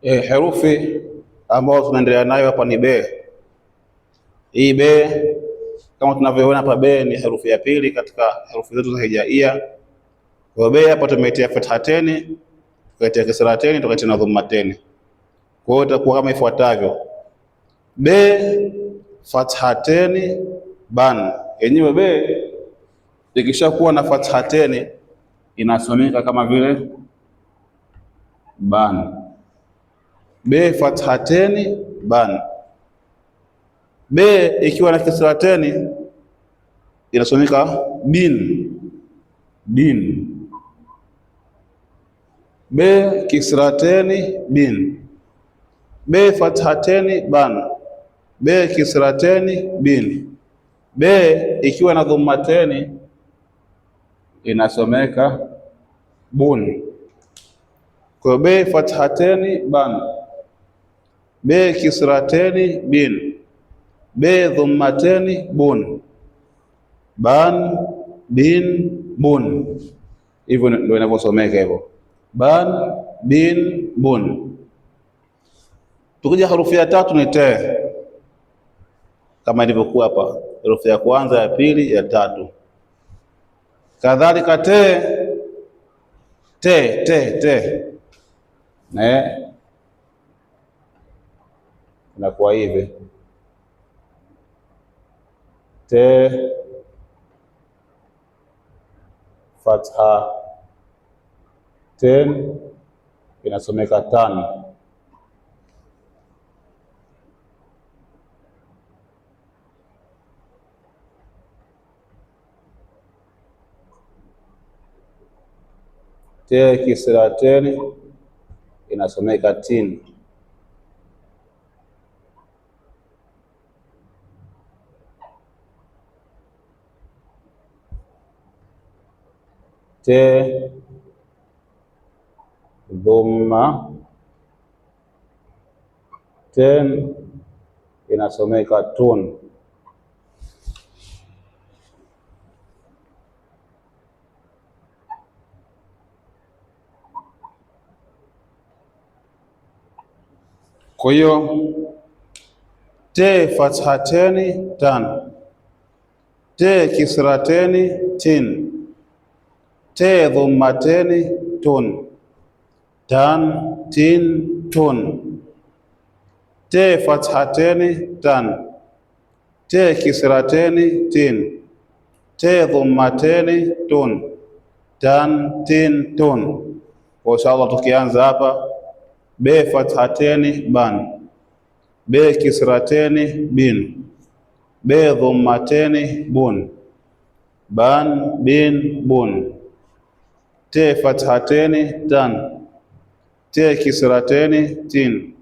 Herufi ambayo tunaendelea nayo hapa ni be. Hii be kama tunavyoona hapa, be ni herufi ya pili katika herufi zetu za hijaia. Kwa be hapa tumeitia fathateni, tukaitia kisrateni, tukaitia na dhammateni. Kwa hiyo itakuwa kama ifuatavyo: be fathateni ban. Yenyewe be ikishakuwa na fathateni inasomeka kama vile ban. Be fathateni ban. Be ikiwa na kisrateni inasomeka bin, bin. Be kisrateni bin. Be fathateni ban. Be kisrateni bin. Be ikiwa na dhammateni inasomeka bun. Kwa be fathateni ban, be kisrateni bin, be dhammateni bun, ban, bin, bun. Hivyo ndio inavyosomeka hivyo, ban, bin, bun. Tukija herufi ya tatu ni te, kama ilivyokuwa hapa, herufi ya kwanza, ya pili, ya tatu. Kadhalika te, te, te, te inakuwa hivi: te fatha ten inasomeka tan. Te kisrateni inasomeka tin. Te dhamma ten inasomeka tun. Kwa hiyo te fathateni tan, te kisrateni tin, te dhammateni tun, tan, tin, tun. Te fathateni tan, te kisrateni tin, te dhammateni tun, tan, tin, tun. Kwa inshallah tukianza hapa: be fathateni ban, be kisrateni bin, be dhammateni bun, ban, bin, bun. Te fathateni tan, te kisrateni tin,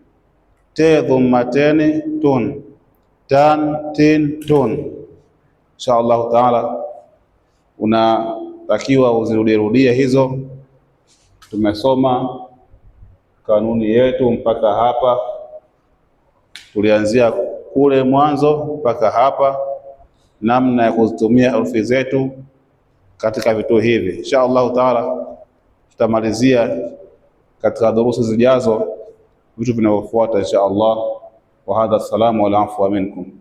te dhammateni tun, tan, tin, tun. Inshallah taala unatakiwa uzirudie hizo. Tumesoma kanuni yetu mpaka hapa, tulianzia kule mwanzo mpaka hapa, namna ya kuzitumia herufi zetu katika vitu hivi. Inshallah taala tutamalizia katika durusi zijazo vitu vinavyofuata inshallah. Wa hadha, assalamu alaikum minkum.